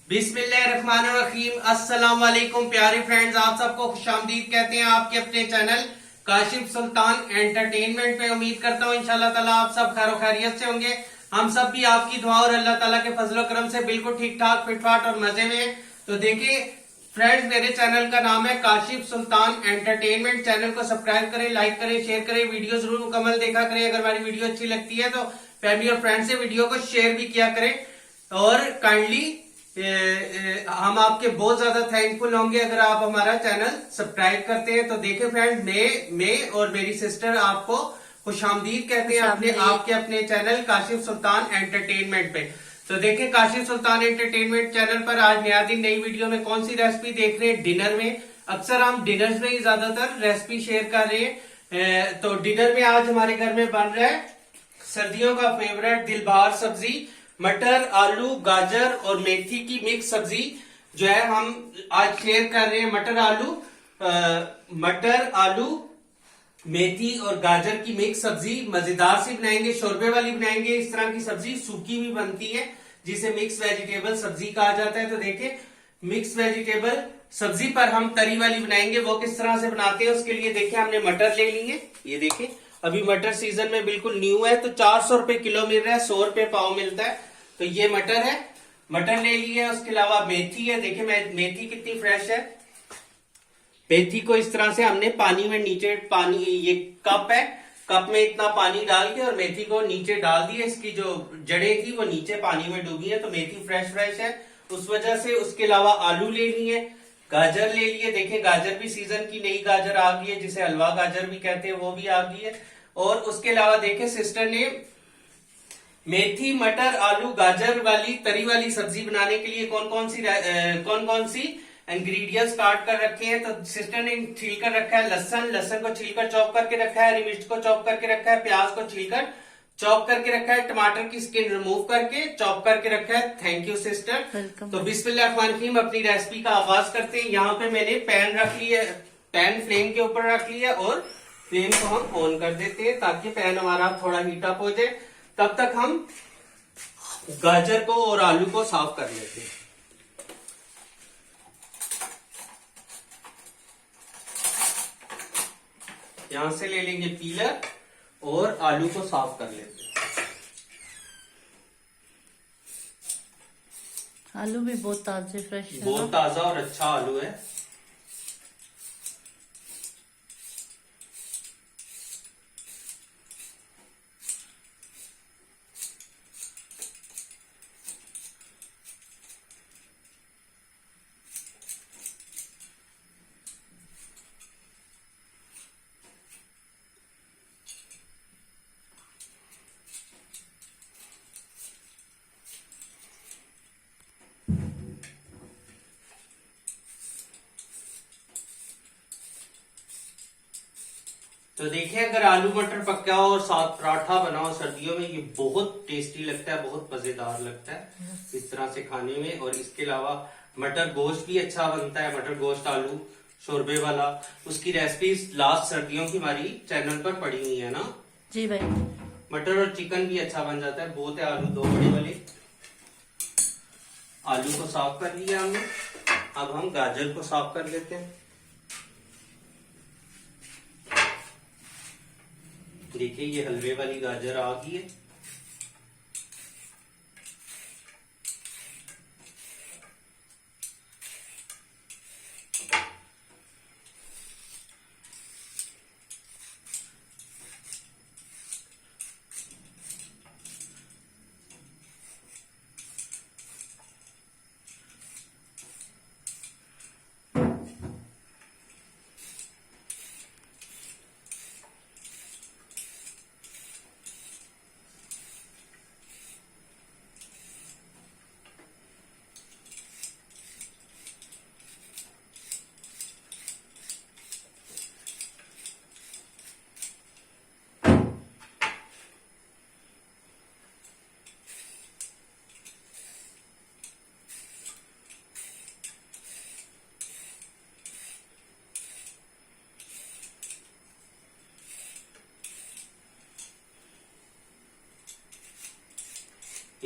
बिस्मिल्लाहिर्रहमानिर्रहीम। अस्सलाम वालेकुम प्यारे फ्रेंड्स, आप सबको खुशामदीद कहते हैं आपके अपने चैनल काशिफ सुल्तान एंटरटेनमेंट पे। उम्मीद करता हूँ इंशाल्लाह ताला आप सब खैर खैरियत से होंगे। हम सब भी आपकी दुआ और अल्लाह ताला के फजलो करम से बिल्कुल ठीक ठाक फिटफाट और मजे में। तो देखिए फ्रेंड्स, मेरे चैनल का नाम है काशिफ सुल्तान एंटरटेनमेंट। चैनल को सब्सक्राइब करें, लाइक करें, शेयर करें, वीडियो जरूर मुकम्मल देखा करें। अगर हमारी वीडियो अच्छी लगती है तो फैमिली और फ्रेंड से वीडियो को शेयर भी किया करें। और काइंडली हम आपके बहुत ज्यादा थैंकफुल होंगे अगर आप हमारा चैनल सब्सक्राइब करते हैं। तो देखिए फ्रेंड, मैं और मेरी सिस्टर आपको खुशामदीद कहते हैं आपके अपने चैनल काशिफ सुल्तान एंटरटेनमेंट पे। तो देखिए काशिफ सुल्तान एंटरटेनमेंट चैनल पर आज नया दिन नई वीडियो में कौन सी रेसिपी देख रहे हैं डिनर में। अक्सर हम डिनर में ही ज्यादातर रेसिपी शेयर कर रहे हैं। तो डिनर में आज हमारे घर में बन रहा है सर्दियों का फेवरेट दिलबार सब्जी, मटर आलू गाजर और मेथी की मिक्स सब्जी जो है हम आज शेयर कर रहे हैं। मटर आलू मेथी और गाजर की मिक्स सब्जी मजेदार सी बनाएंगे, शोरबे वाली बनाएंगे। इस तरह की सब्जी सूखी भी बनती है जिसे मिक्स वेजिटेबल सब्जी कहा जाता है। तो देखिए मिक्स वेजिटेबल सब्जी पर हम तरी वाली बनाएंगे, वो किस तरह से बनाते हैं उसके लिए देखिए हमने मटर ले लिए। ये देखिए अभी मटर सीजन में बिल्कुल न्यू है, तो 400 रुपए किलो मिल रहा है, 100 रुपए पाव मिलता है। तो ये मटर है, मटर ले लिए। उसके अलावा मेथी है, देखिए मेथी कितनी फ्रेश है। मेथी को इस तरह से हमने पानी में नीचे पानी, ये कप है, कप में इतना पानी डाल के और मेथी को नीचे डाल दिया। इसकी जो जड़ें थी वो नीचे पानी में डूबी है, तो मेथी फ्रेश फ्रेश है उस वजह से। उसके अलावा आलू ले लिए, गाजर ले लिए। देखिए गाजर भी सीजन की नई गाजर आ गई है जिसे हलवा गाजर भी कहते हैं, वो भी आ गई है। और उसके अलावा देखिए सिस्टर ने मेथी मटर आलू गाजर वाली तरी वाली सब्जी बनाने के लिए कौन कौन सी इंग्रेडिएंट्स काट कर रखे हैं। तो सिस्टर ने छील कर रखा है लहसन को छीलकर चॉप करके रखा है, हरी मिर्च को चॉप करके रखा है, प्याज को छीलकर चॉप करके रखा है, टमाटर की स्किन रिमूव करके चॉप करके रखा है। Thank you sister. तो बिस्मिल्लाहिर्रहमानिर्रहीम अपनी रेसिपी का आगाज करते हैं। यहाँ पे मैंने पैन रख लिया, पैन फ्लेम के ऊपर रख लिया और फ्लेम को हम ऑन कर देते हैं ताकि पैन हमारा थोड़ा हीट अप हो जाए। तब तक हम गाजर को और आलू को साफ कर लेते हैं। यहां से ले लेंगे पीलर और आलू को साफ कर लेते हैं। आलू भी बहुत ताजे फ्रेश है, बहुत ताजा और अच्छा आलू है। तो देखिए अगर आलू मटर पका हो और साथ पराठा बना हो सर्दियों में, ये बहुत टेस्टी लगता है, बहुत मजेदार लगता है इस तरह से खाने में। और इसके अलावा मटर गोश्त भी अच्छा बनता है, मटर गोश्त आलू शोरबे वाला, उसकी रेसिपीज लास्ट सर्दियों की हमारी चैनल पर पड़ी हुई है ना जी भाई। मटर और चिकन भी अच्छा बन जाता है। बहुत है आलू, 2 बड़े वाले आलू को साफ कर लिया हमने। अब हम गाजर को साफ कर लेते हैं। देखिए ये हलवे वाली गाजर आ गई है।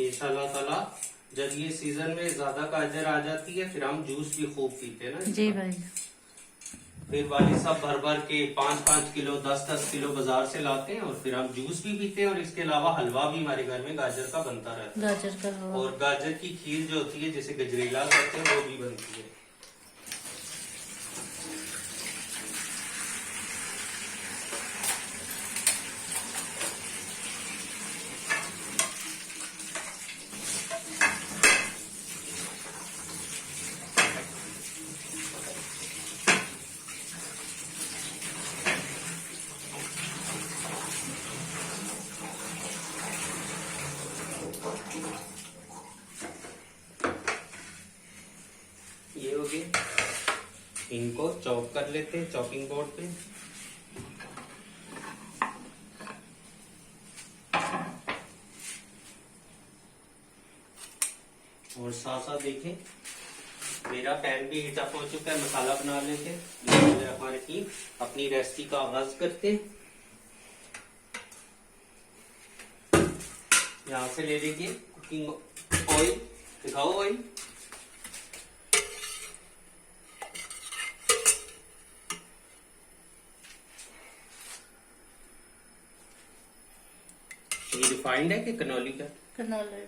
इंशाल्लाह ताला जब ये सीजन में ज्यादा गाजर आ जाती है फिर हम जूस भी खूब पीते हैं ना। जी भाई। फिर वाली सब भर भर के 5-5 किलो 10-10 किलो बाजार से लाते हैं और फिर हम जूस भी पीते हैं और इसके अलावा हलवा भी हमारे घर में गाजर का बनता रहता है। गाजर का हलवा। और गाजर की खीर जो होती है जिसे गजरेला कहते हैं वो भी बनती है। ये हो गए, इनको चॉप कर लेते हैं चॉपिंग बोर्ड पे। और साथ साथ देखें मेरा पैन भी हीट अप हो चुका है, मसाला बना लेते हैं। हमारे टीम अपनी रेसिपी का आगाज करते हैं। यहाँ से ले लीजिए कुकिंग ऑयल, दिखाओ ऑयल। ये रिफाइंड है कि कनौली का? कनौली।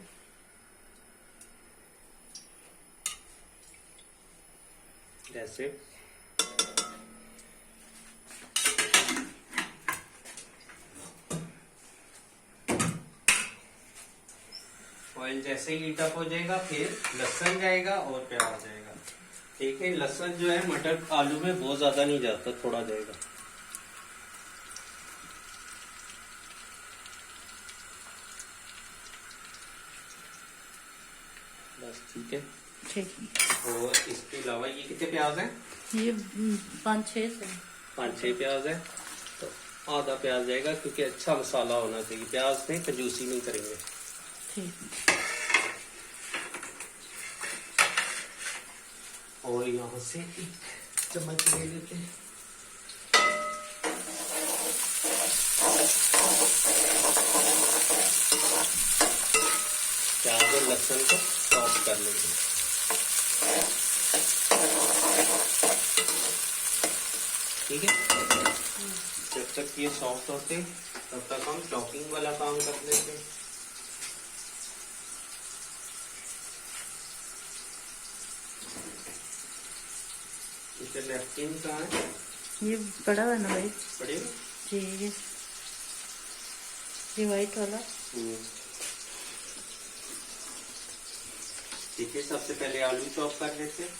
जैसे ऑयल जैसे ही हीट अप हो जाएगा फिर लहसुन जाएगा और प्याज जाएगा। ठीक है, लहसुन जो है मटर आलू में बहुत ज्यादा नहीं जाता, थोड़ा जाएगा। बस ठीक है। ठीक है। और इसके अलावा ये कितने प्याज हैं? ये 5-6 से। 5-6 प्याज है तो आधा प्याज जाएगा क्योंकि अच्छा मसाला होना चाहिए। प्याज में कंजूसी नहीं करेंगे। ठीक। और यहाँ से एक चम्मच ले लेते हैं। प्याज और लहसुन को चॉप कर लेंगे। ठीक है, जब तक ये सॉफ्ट होते तब तक हम चॉपिंग वाला काम कर लेते हैं। इसे नैपकिन कहाँ है? ये बड़ा है ना भाई? बड़े जी, ये वाइट वाला। ठीक है, सबसे पहले आलू चॉप कर लेते हैं।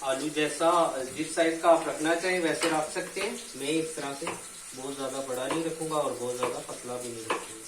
आलू जैसा जिस साइज का आप रखना चाहें वैसे रख सकते हैं। मैं इस तरह से बहुत ज्यादा बड़ा नहीं रखूंगा और बहुत ज्यादा पतला भी नहीं रखूंगा।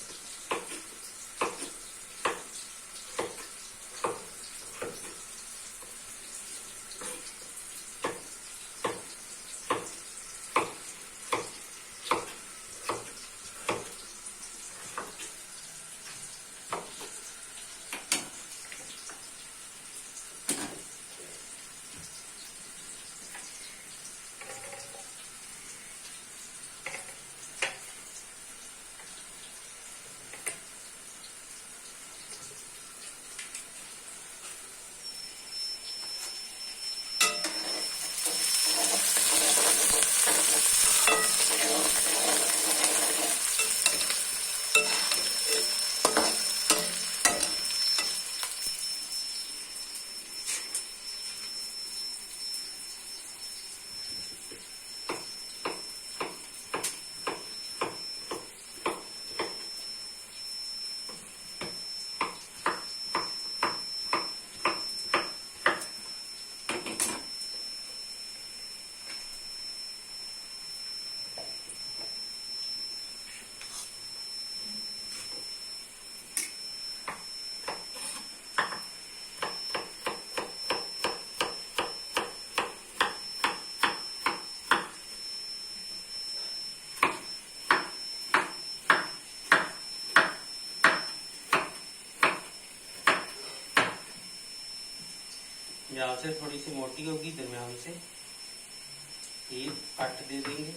यहाँ से थोड़ी सी मोटी होगी, दरमियान से ये कट दे देंगे।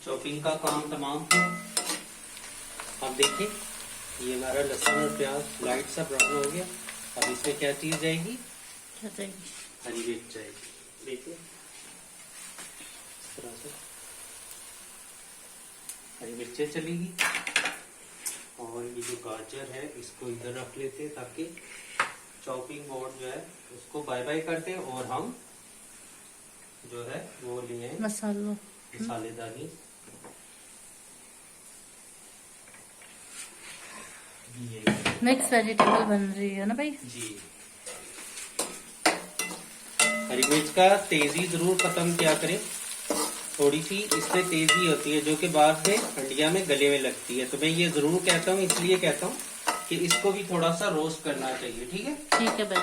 चॉपिंग का काम तमाम। अब देखिए ये हमारा लहसुन और प्याज लाइट सा ब्राउन हो गया। अब इसमें क्या चीज जाएगी? क्या चाहिए? हरी मिर्च जाएगी। देखिए इस तरह से हरी मिर्चें चलेगी। और ये जो गाजर है इसको इधर रख लेते हैं ताकि चॉपिंग बोर्ड जो है उसको बाय बाय करते हैं। और हम जो है वो लिए मसालेदानी। मिक्स वेजिटेबल बन रही है ना भाई जी। हरी मिर्च का तेजी जरूर खत्म किया करें। थोड़ी सी इसमें तेजी होती है जो कि बाद में हंडिया में गले में लगती है। तो मैं ये जरूर कहता हूँ, इसलिए कहता हूँ कि इसको भी थोड़ा सा रोस्ट करना चाहिए। ठीक है, ठीक है भाई।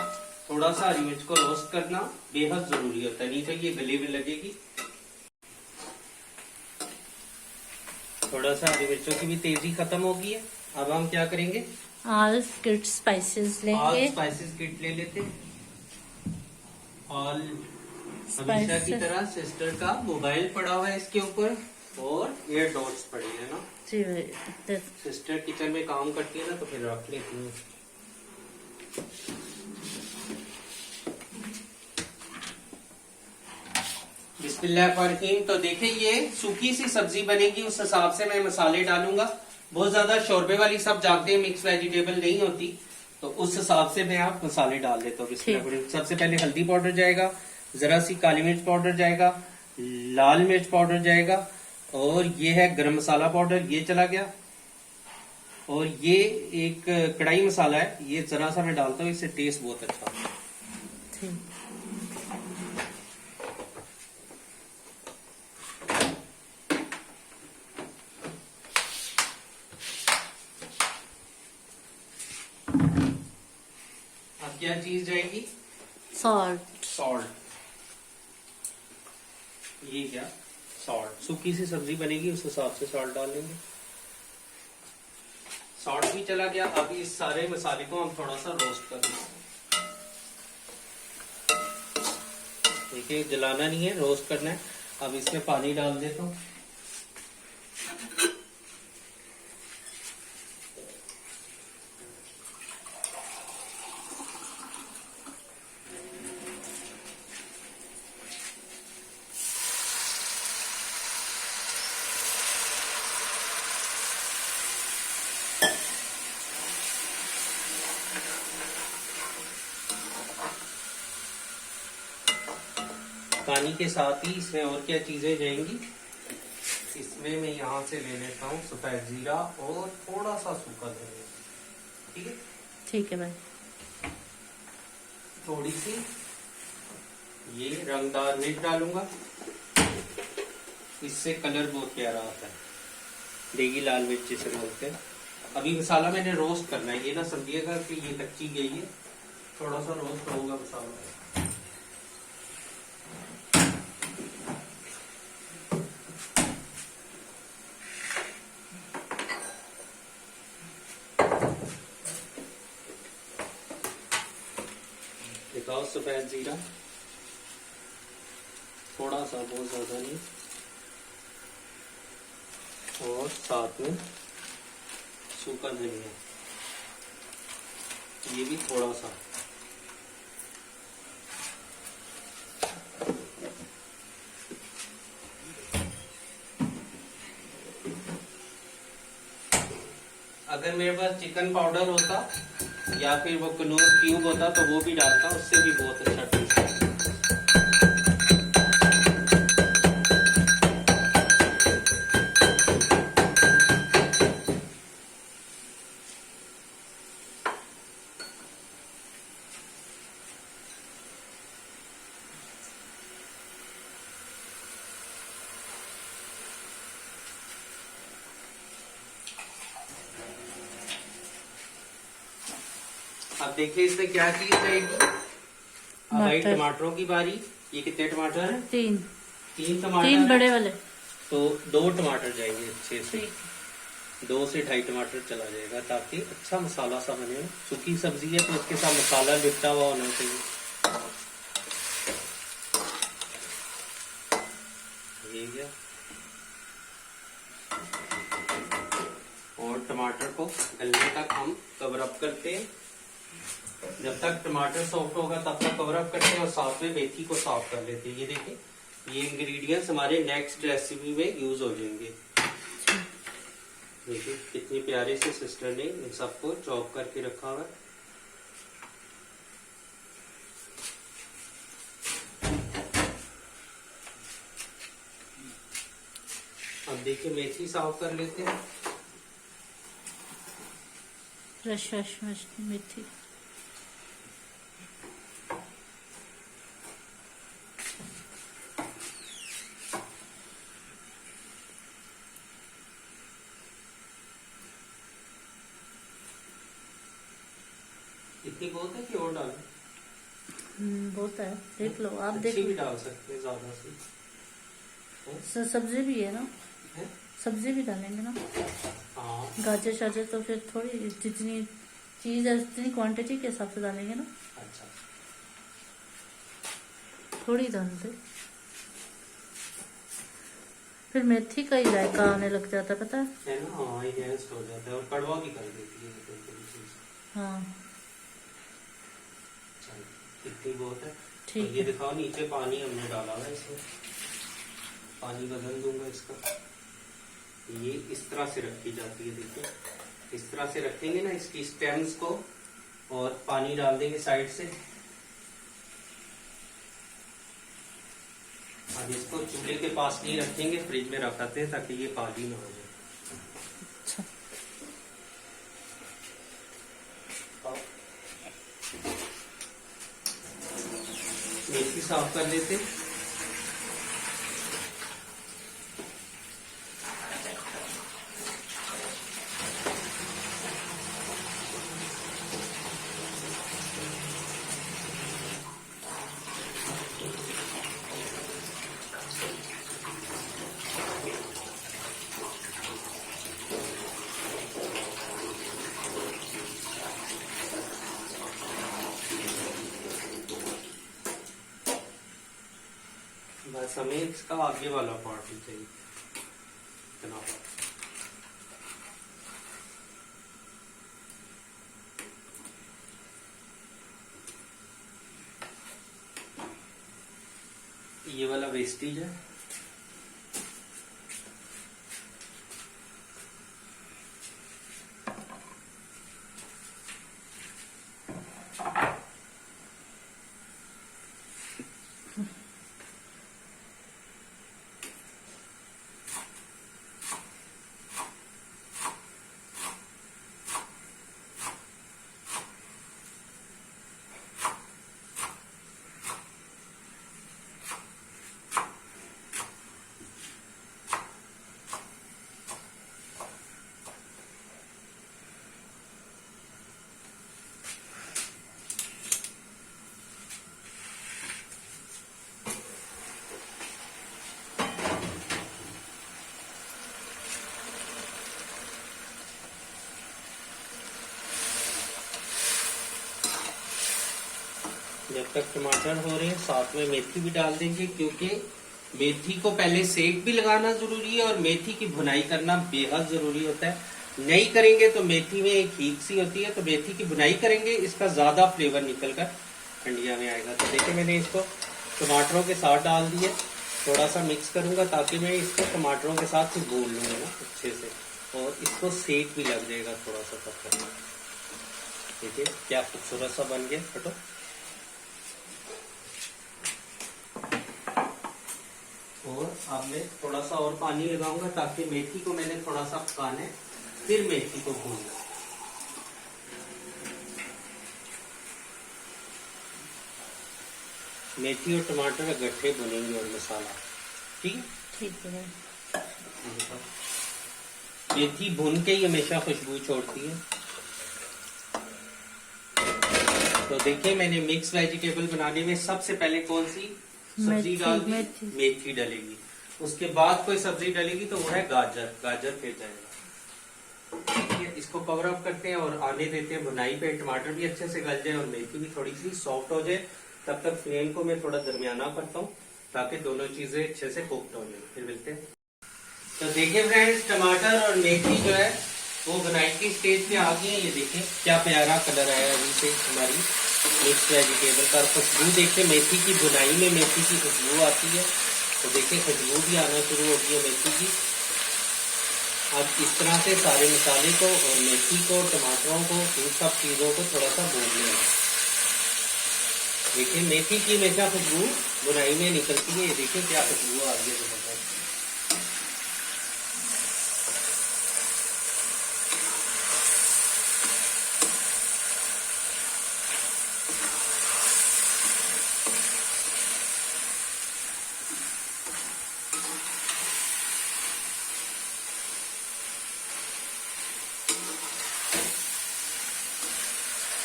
थोड़ा सा हरी मिर्च को रोस्ट करना बेहद जरूरी होता है, नहीं तो ये गले में लगेगी। थोड़ा सा हरी मिर्चों की भी तेजी खत्म हो गई है। अब हम क्या करेंगे? ऑल किट स्पाइसेस लेंगे। ऑल स्पाइसेस किट ले लेते। ऑल हमेशा की तरह सिस्टर का मोबाइल पड़ा हुआ है इसके ऊपर और एयर डॉट्स पड़े हैं ना जी भाई। सिस्टर किचन में काम करती है ना तो फिर रख लेती हूँ। बिस्मिल्लाहिर्रहमानिर्रहीम। तो देखिए ये सूखी सी सब्जी बनेगी, उस हिसाब से मैं मसाले डालूंगा। बहुत ज्यादा शोरबे वाली सब जानते हैं मिक्स वेजिटेबल नहीं होती, तो उस हिसाब से मैं आप मसाले डाल देता हूँ। सबसे पहले हल्दी पाउडर जाएगा, जरा सी काली मिर्च पाउडर जाएगा, लाल मिर्च पाउडर जाएगा, और ये है गरम मसाला पाउडर, ये चला गया। और ये एक कढ़ाई मसाला है, ये जरा सा मैं डालता हूँ, इससे टेस्ट बहुत अच्छा आता है। अब क्या चीज जाएगी? सॉल्ट। सॉल्ट। ये क्या? सॉल्ट। सूखी सी सब्जी बनेगी उस हिसाब से सॉल्ट डाल लेंगे। सॉल्ट भी चला गया। अब इस सारे मसाले को हम थोड़ा सा रोस्ट कर देंगे। देखिए जलाना नहीं है, रोस्ट करना है। अब इसमें पानी डाल देता हूँ। पानी के साथ ही इसमें और क्या चीजें जाएंगी? इसमें मैं यहाँ से ले लेता हूँ सफेद जीरा और थोड़ा सा सूखा धनिया। ठीक है। ठीक है भाई। थोड़ी सी ये रंगदार मिर्च डालूंगा, इससे कलर बहुत प्यारा आता है। देगी लाल मिर्च जिसे बोलते हैं। अभी मसाला मैंने रोस्ट करना है, ये ना समझिएगा कि ये कच्ची गई है, थोड़ा सा रोस्ट होगा मसाला। दिखाओ सफेद जीरा थोड़ा सा, बहुत ज्यादा नहीं, और साथ में सूखा धनिया, ये भी थोड़ा सा। अगर मेरे पास चिकन पाउडर होता या फिर वो कनौर क्यूब होता तो वो भी डालता, उससे भी बहुत अच्छा टेस्ट है। अब देखिए इसमें क्या चीज रहेगी। अब आई टमाटरों की बारी। ये कितने टमाटर हैं? 3 टमाटर, 3 बड़े वाले। तो 2 टमाटर जाएंगे अच्छे से, 2 से 2.5 टमाटर चला जाएगा, ताकि अच्छा मसाला सा बने। सूखी सब्जी है तो उसके साथ मसाला लिपटा हुआ होना चाहिए। ये गया। और टमाटर को गलने तक हम कवर अप करते हैं। जब तक टमाटर सॉफ्ट होगा तब तक कवर अप करते हैं, और साथ में मेथी को साफ कर लेते हैं। ये देखिए, ये इंग्रेडिएंट्स हमारे नेक्स्ट रेसिपी में यूज हो जाएंगे। देखिए कितनी प्यारे से सिस्टर ने इन सबको चॉप करके रखा हुआ है। अब देखिए मेथी साफ कर लेते हैं। फ्रेश मेथी। इतनी बहुत है कि और डालें? बहुत है, देख लो आप। अच्छी देख भी डाल सकते हैं ज्यादा से। सब्जी भी है ना, है? सब्जी भी डालेंगे ना। हाँ गाजर शाजर तो फिर थोड़ी, जितनी चीज है उतनी क्वांटिटी के हिसाब से डालेंगे ना। अच्छा, थोड़ी डालते, फिर मेथी का ही जायका आने लग जाता है, पता है ना। हाँ इनहेंस हो जाता है और कड़वा भी कर देती है कोई कोई चीज। हाँ इतनी बहुत है। ठीक और ये है। दिखाओ नीचे पानी हमने डाला है, इसमें पानी बदल दूंगा इसका। ये इस तरह से रखी जाती है, देखिए इस तरह से रखेंगे ना इसकी स्टेम्स को, और पानी डाल देंगे साइड से। अब इसको चूल्हे के पास नहीं रखेंगे, फ्रिज में रखाते हैं ताकि ये पानी ना हो जाए। अच्छा, मेथी साफ कर लेते। बस हमें इसका आगे वाला पार्ट ही चाहिए, इतना। ये वाला वेस्टेज है। जब तक टमाटर हो रहे हैं साथ में मेथी भी डाल देंगे, क्योंकि मेथी को पहले सेक भी लगाना जरूरी है और मेथी की भुनाई करना बेहद जरूरी होता है। नहीं करेंगे तो मेथी में एक हीट सी होती है, तो मेथी की भुनाई करेंगे, इसका ज्यादा फ्लेवर निकल कर हंडिया में आएगा। तो देखिए मैंने इसको टमाटरों के साथ डाल दिया, थोड़ा सा मिक्स करूंगा ताकि मैं इसको टमाटरों के साथ ही भून लूंगा ना अच्छे से, और इसको सेक भी लग जाएगा थोड़ा सा तब तक। देखिए क्या खूबसूरत सा बन गया। हटो, और अब मैं थोड़ा सा और पानी लगाऊंगा ताकि मेथी को मैंने थोड़ा सा पकाना है, फिर मेथी को भूनना। मेथी और टमाटर इकट्ठे भुनेंगे और मसाला, ठीक है? ठीक है। मेथी भून के ही हमेशा खुशबू छोड़ती है। तो देखिए मैंने मिक्स वेजिटेबल बनाने में सबसे पहले कौन सी सब्जी डाल दी? मेथी डलेगी। उसके बाद कोई सब्जी डलेगी तो वो है गाजर। गाजर फिर जाएगा। ठीक है, इसको कवर अप करते हैं और आने देते हैं भुनाई पे। टमाटर भी अच्छे से गल जाए और मेथी भी थोड़ी सी सॉफ्ट हो जाए, तब तक फ्लेम को मैं थोड़ा दरमियाना करता हूँ ताकि दोनों चीजें अच्छे से कुक हो जाए। फिर मिलते हैं। तो देखिए फ्रेंड्स, टमाटर और मेथी जो है वो भुनाई की स्टेज पे आ गई है। ये देखिए क्या प्यारा कलर आया अभी से हमारी मिक्स वेजिटेबल का। खुशबू देखिए, मेथी की भुनाई में मेथी की खुशबू आती है, तो देखिए खुशबू भी आना शुरू होती है मेथी की। अब इस तरह से सारे मसाले को और मेथी को, टमाटरों को, इन सब चीजों को थोड़ा सा भून लेना। देखिए मेथी की हमेशा खुशबू भुनाई में निकलती है। ये देखिए क्या खुशबू आ रही है।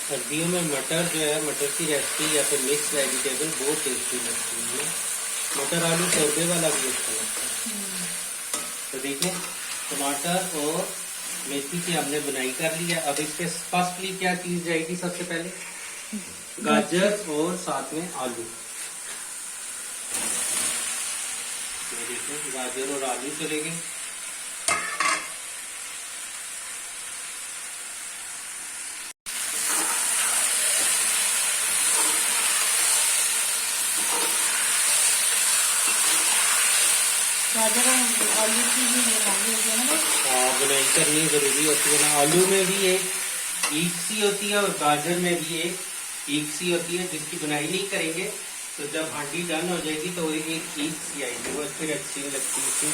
सर्दियों में मटर जो है, मटर की रेसिपी या फिर मिक्स वेजिटेबल बहुत टेस्टी लगती है। मटर आलू शोरबे वाला भी अच्छा लगता है। तो देखिए टमाटर और मेथी की हमने बुनाई कर ली है। अब इसके फर्स्टली क्या चीज जाएगी? सबसे पहले गाजर और साथ में आलू। देखिए गाजर और आलू चले गए। गाजर और आलू की भी बुनाई होती है ना? हाँ, बुनाई करनी जरूरी होती है ना। आलू में भी एक ईख सी होती है और गाजर में भी एक ईख सी होती है, जिसकी बुनाई नहीं करेंगे तो जब हांडी डन हो जाएगी तो एक ईख सी आएगी, वो फिर अच्छी नहीं लगती इसमें।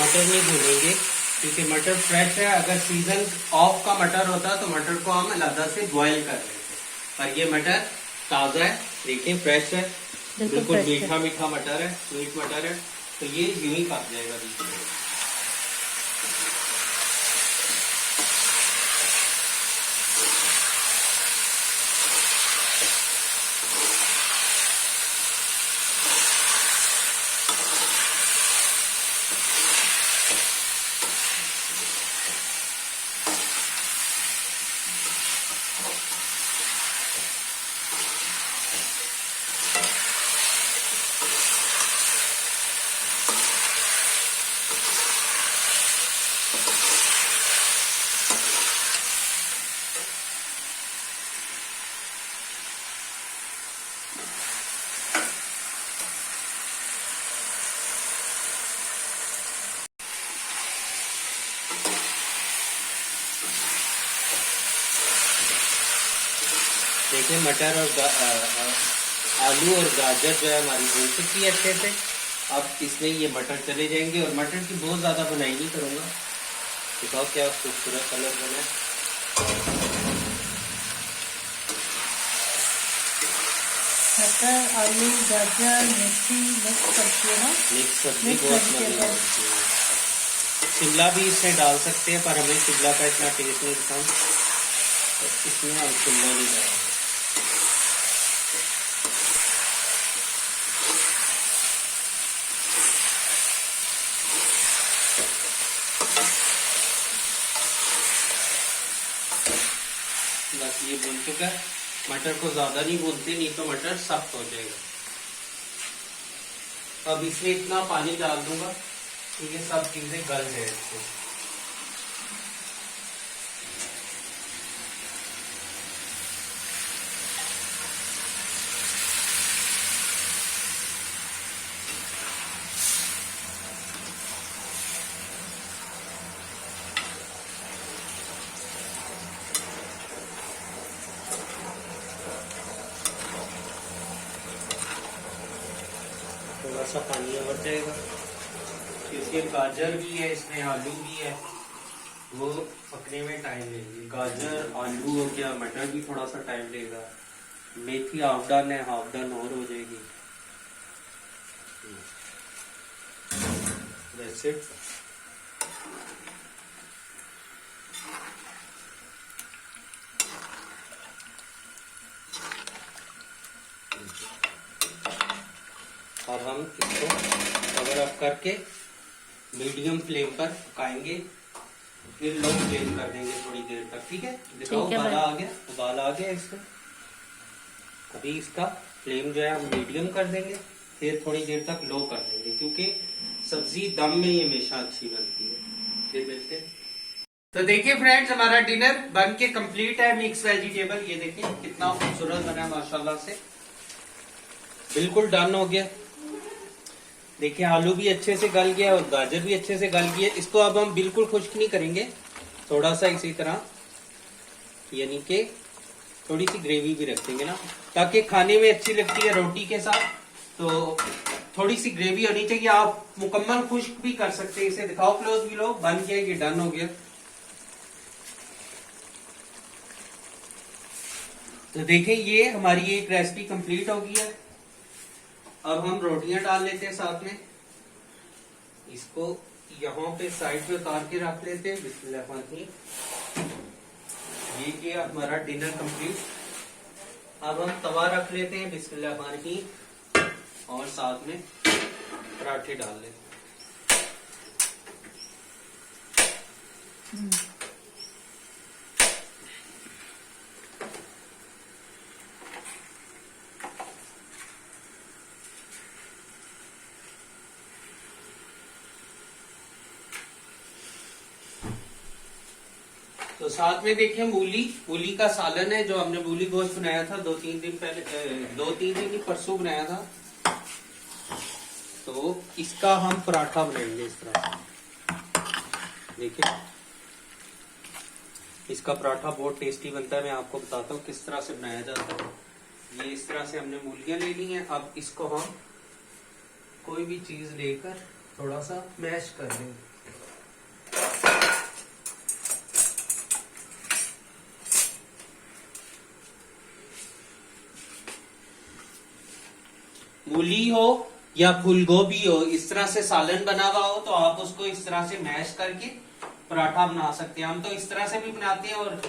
मटर नहीं भूनेंगे क्योंकि मटर फ्रेश है। अगर सीजन ऑफ का मटर होता तो मटर को हम अलग से बॉईल कर लेते, पर ये मटर ताजा है। देखिए फ्रेश है, बिल्कुल मीठा मीठा मटर है, स्वीट मटर है, तो ये यूं ही पक जाएगा बीच में। देखिए मटर और आलू और गाजर जो है हमारी भून चुकी है अच्छे से। अब इसमें ये मटर चले जाएंगे और मटर की बहुत ज्यादा बुनाई नहीं करूंगा। दिखाओ क्या खूबसूरत कलर बना है। मटर, आलू, गाजर, मेथी मिक्स करके है ना? मिक्स सब्जी बहुत मजेदार होती है। शिमला भी इसमें डाल सकते हैं, पर हमें शिमला का इतना टेस्ट नहीं पसंद, तो इसमें हम शिमला नहीं डालेंगे। ये भून चुका है। मटर को ज्यादा नहीं भूनते, नहीं तो मटर सख्त हो जाएगा। अब इसमें इतना पानी डाल दूंगा कि ये सब चीजें गल जाए इसको। थोड़ा सा पानी और जाएगा क्योंकि गाजर भी है इसमें, आलू भी है, वो पकने में टाइम लेंगे। गाजर आलू हो गया, मटर भी थोड़ा सा टाइम लेगा। मेथी हाफ डन है, हाफ डन और हो जाएगी। That's it। अब हम इसको कवर अप करके मीडियम फ्लेम पर पकाएंगे, फिर लो फ्लेम कर देंगे थोड़ी देर तक। ठीक है, दिखाओ ठीक है उबाला भाई। आ गया, उबाला आ गया इसमें। अभी इसका फ्लेम जो है हम मीडियम कर देंगे, फिर थोड़ी देर तक लो कर देंगे, क्योंकि सब्जी दम में ही हमेशा अच्छी बनती है। फिर मिलते हैं। तो देखिए फ्रेंड्स, हमारा डिनर बन के कंप्लीट है। मिक्स वेजिटेबल ये देखिए कितना खूबसूरत बना है माशाल्लाह से, बिल्कुल डन हो गया। देखिए आलू भी अच्छे से गल गया और गाजर भी अच्छे से गल गया। इसको अब हम बिल्कुल खुश्क नहीं करेंगे, थोड़ा सा इसी तरह, यानी कि थोड़ी सी ग्रेवी भी रखेंगे ना, ताकि खाने में अच्छी लगती है रोटी के साथ। तो थोड़ी सी ग्रेवी होनी चाहिए। आप मुकम्मल खुश्क भी कर सकते हैं इसे। दिखाओ क्लोज भी लो, बन गया, ये डन हो गया। तो देखिए ये हमारी एक रेसिपी कंप्लीट हो गई है। अब हम रोटियां डाल लेते हैं साथ में। इसको यहाँ पे साइड पे उतार के रख लेते हैं। बिस्मिल्लाह। ये किया हमारा डिनर कंप्लीट। अब हम तवा रख लेते हैं, बिस्मिल्लाह, और साथ में पराठे डाल लेते हैं। तो साथ में देखिए मूली का सालन है, जो हमने मूली गोश्त बनाया था 2-3 दिन पहले, 2-3 दिन ही परसों बनाया था। तो इसका हम पराठा बनाएंगे इस तरह से। देखिए इसका पराठा बहुत टेस्टी बनता है। मैं आपको बताता हूँ किस तरह से बनाया जाता है। ये इस तरह से हमने मूलियां ले ली हैं। अब इसको हम कोई भी चीज लेकर थोड़ा सा मैश कर देंगे। मूली हो या फूल गोभी हो, इस तरह से सालन बना हुआ हो, तो आप उसको इस तरह से मैश करके पराठा बना सकते हैं। हम तो इस तरह से भी बनाते हैं, और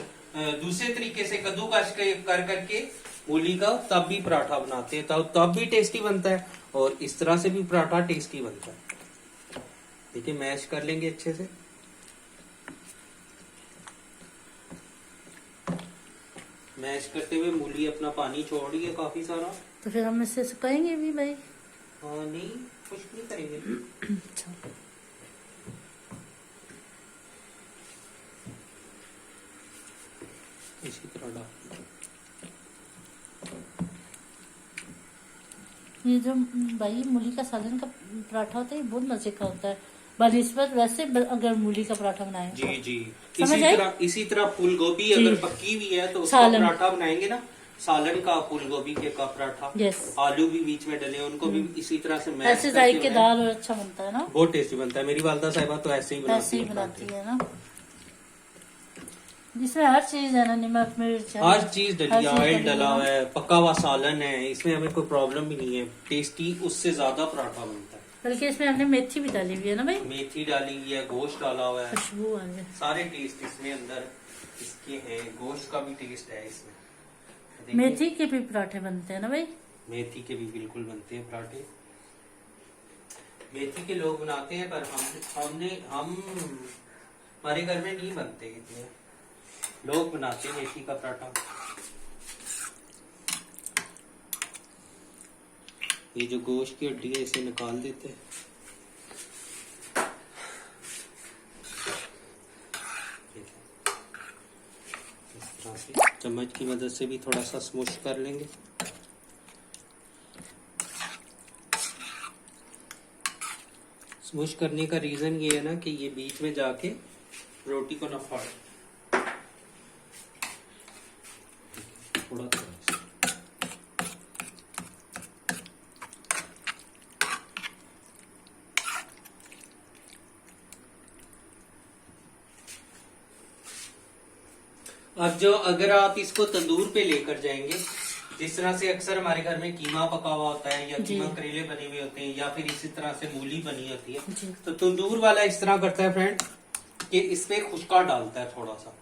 दूसरे तरीके से कद्दूकस कर करके मूली का तब भी पराठा बनाते हैं, तब भी टेस्टी बनता है। और इस तरह से भी पराठा टेस्टी बनता है। देखिए मैश कर लेंगे अच्छे से। मैश करते हुए मूली अपना पानी छोड़ रही है काफी सारा। तो फिर हम इसे सुखाएंगे भी भाई? हाँ, नहीं कुछ नहीं करेंगे। अच्छा, इसी तरह डाल। ये जो भाई मूली का सालन का पराठा होता है, ये बहुत मजे का होता है बनिस्बत वैसे अगर मूली का पराठा बनाए तो। जी जी, समझ इसी तरह फूल गोभी जी। अगर पक्की हुई है तो उसका सालन। पराठा बनाएंगे ना, सालन का, फूल गोभी के का पराठा। यस। आलू भी बीच में डले, उनको भी इसी तरह से मैश ऐसे करके जायकेदार और अच्छा बनता है ना, बहुत टेस्टी बनता है। मेरी वालदा साहिबा तो ऐसे ही ऐसे ही बनाती बनाती है ना, जिसमें हर चीज है ना, नमक मिर्च हर चीज डली, हर चीज ऑयल डली डला है। हुआ है, पका हुआ सालन है, इसमें हमें कोई प्रॉब्लम भी नहीं है। टेस्टी उससे ज्यादा पराठा बनता है। बल्कि इसमें हमने मेथी भी डाली हुई है ना भाई, मेथी डाली हुई है, गोश्त डाला हुआ है, खुशबू आ रही है। सारे टेस्ट इसमें अंदर इसके हैं। गोश्त का भी टेस्ट है इसमें। देखिए, मेथी के भी पराठे बनते हैं ना भाई? मेथी के भी बिल्कुल बनते हैं पराठे। मेथी के लोग बनाते हैं, पर हम हमारे घर में नहीं बनते इतने। लोग बनाते हैं मेथी का पराठा। ये जो गोश्त की हड्डी है इसे निकाल देते हैं। इस तरह से चम्मच की मदद से भी थोड़ा सा स्मूश कर लेंगे। स्मूश करने का रीजन ये है ना कि ये बीच में जाके रोटी को न फाड़े। थोड़ा थोड़ा अब जो अगर आप इसको तंदूर पे लेकर जाएंगे, जिस तरह से अक्सर हमारे घर में कीमा पका हुआ होता है या जी। कीमा करेले बने हुए होते हैं या फिर इसी तरह से मूली बनी होती है, जी। तो तंदूर वाला इस तरह करता है फ्रेंड कि इसमें खुशका डालता है थोड़ा सा,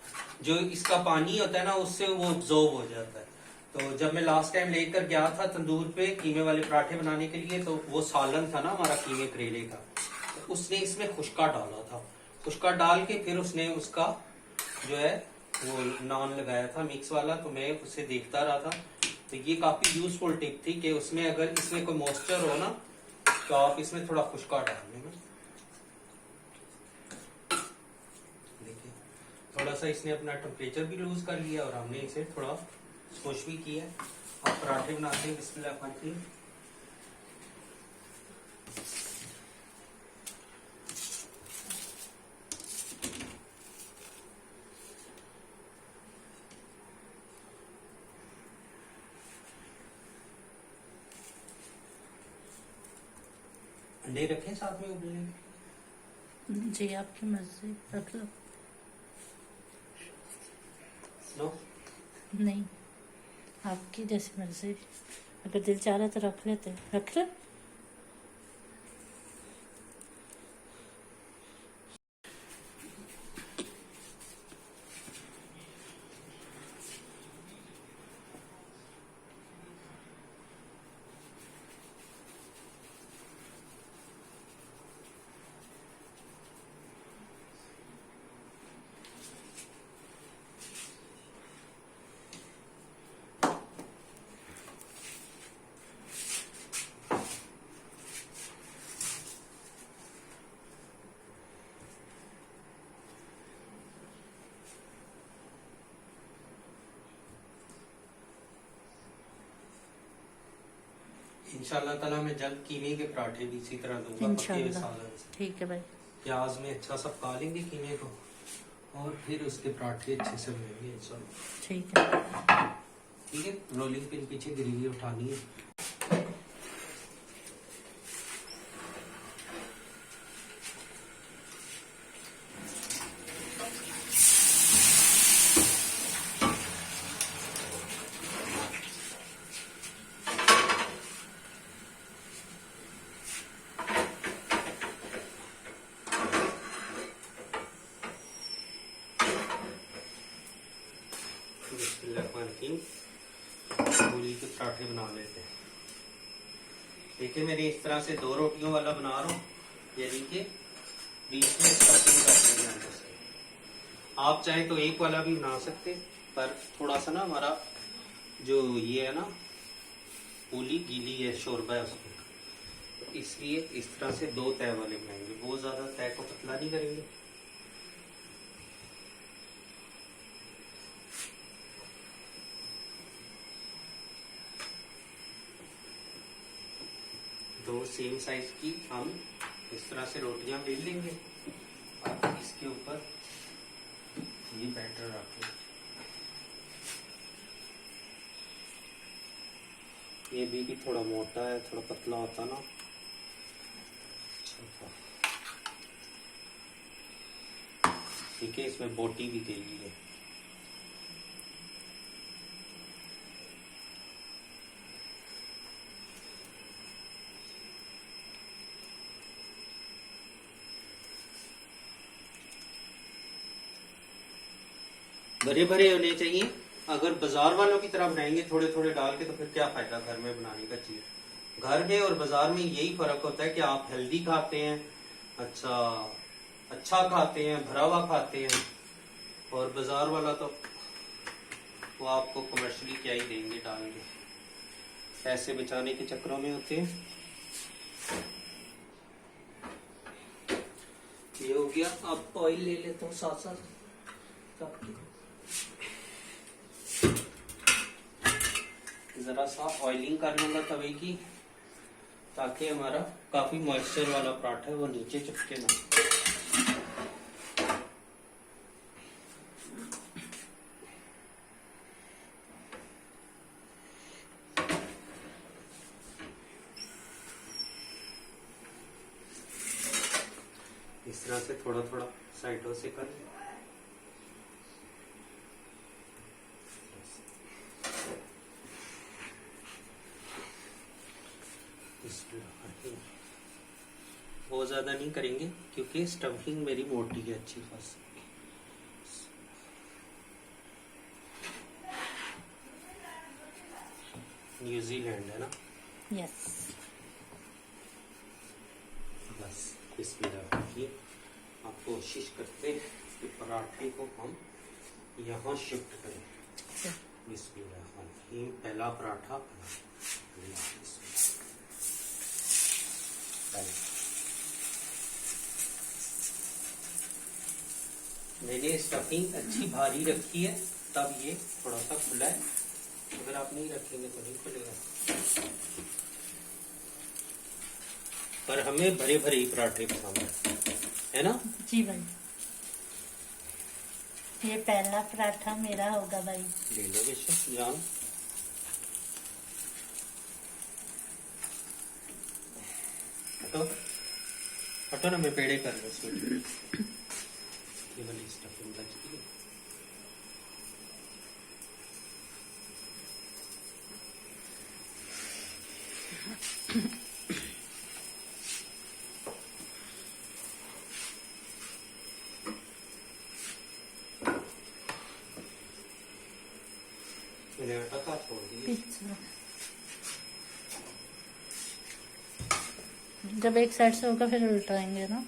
जो इसका पानी होता है ना उससे वो अब्जॉर्ब हो जाता है। तो जब मैं लास्ट टाइम लेकर गया था तंदूर पे कीमे वाले पराठे बनाने के लिए, तो वो सालन था ना हमारा कीमे करेले का, तो उसने इसमें खुशका डाला था। खुशका डाल के फिर उसने उसका जो है वो नान लगाया था मिक्स वाला, तो मैं उसे देखता रहा था। तो ये काफी यूजफुल टिप थी कि उसमें अगर इसमें कोई मॉइस्चर हो ना तो आप इसमें थोड़ा खुशका डाल लेना। देखिए थोड़ा सा इसने अपना टेम्परेचर भी लूज कर लिया और हमने इसे थोड़ा स्मूश भी किया। आप पराठे बनाते हैं बिस्मिल्लाह खाते हैं। अंडे रखें साथ में उबलने के? जी आपकी मर्जी, रख लो। नो नहीं, आपकी जैसी मर्जी, अगर दिल चाह रहा तो रख लेते, रख लो। इंशाल्लाह ताला मैं जल्द कीमे के पराठे भी इसी तरह दूंगा, पके हुए इंशाल्लाह, सालन से। ठीक है भाई। प्याज में अच्छा सा पका लेंगे कीमे को और फिर उसके पराठे अच्छे से बनेंगे इंशाल्लाह। ठीक है। ठीक है, रोलिंग पिन पीछे ग्रेवी उठानी है। मूली के पराठे बना लेते हैं। देखिए मैंने इस तरह से 2 रोटियों वाला बना रहा हूँ, यानी कि बीच में स्टफिंग कर देंगे अंदर से। आप चाहें तो एक वाला भी बना सकते, पर थोड़ा सा ना हमारा जो ये है ना पूली गीली है, शोरबा है उसमें, तो इसलिए इस तरह से 2 तय वाले बनाएंगे। बहुत ज्यादा तय को पतला नहीं करेंगे। दो सेम साइज की हम इस तरह से रोटियां बेल लेंगे और इसके ऊपर ये बैटर रखें। ये भी थोड़ा मोटा है, थोड़ा पतला होता ना अच्छा। ठीक है, इसमें बोटी भी दे ली है। भरे भरे होने चाहिए। अगर बाजार वालों की तरह बनाएंगे थोड़े थोड़े डाल के, तो फिर क्या फायदा घर में बनाने का चीज। घर में और बाजार में यही फर्क होता है कि आप हेल्दी खाते हैं, अच्छा खाते हैं, भरा हुआ खाते हैं, और बाजार वाला तो वो आपको कमर्शियली क्या ही देंगे डाल के। पैसे बचाने के चक्करों में होते हैं। ये हो गया। अब ऑयल ले लेता हूँ साथ साथ। जरा सा ऑयलिंग कर लूंगा तवे की, ताकि हमारा काफी मॉइस्चर वाला पराठा है वो नीचे चिपके ना। इस तरह से थोड़ा थोड़ा साइडों से कर। बहुत ज्यादा नहीं करेंगे क्योंकि स्टफिंग मेरी मोटी है अच्छी खासी। न्यूजीलैंड है ना? यस। बस बिस्मिल्लाह। आप कोशिश करते हैं कि पराठे को हम यहाँ शिफ्ट करें। बिस्मिल्लाह। पहला पराठा मैंने स्टफिंग अच्छी भारी रखी है, तब ये थोड़ा सा खुला है। अगर आप नहीं रखेंगे तो नहीं खुलेगा। पर हमें भरे भरे ही पराठे पसंद है ना? जी भाई, ये पहला पराठा मेरा होगा भाई। ले लो बेशक जान। हटो हटो ना, मैं पेड़े कर लो इसमें। ये वाली स्टफिंग बचती है। मैंने आटा का छोड़ दिया। जब एक साइड से होगा फिर उल्टाएंगे ना।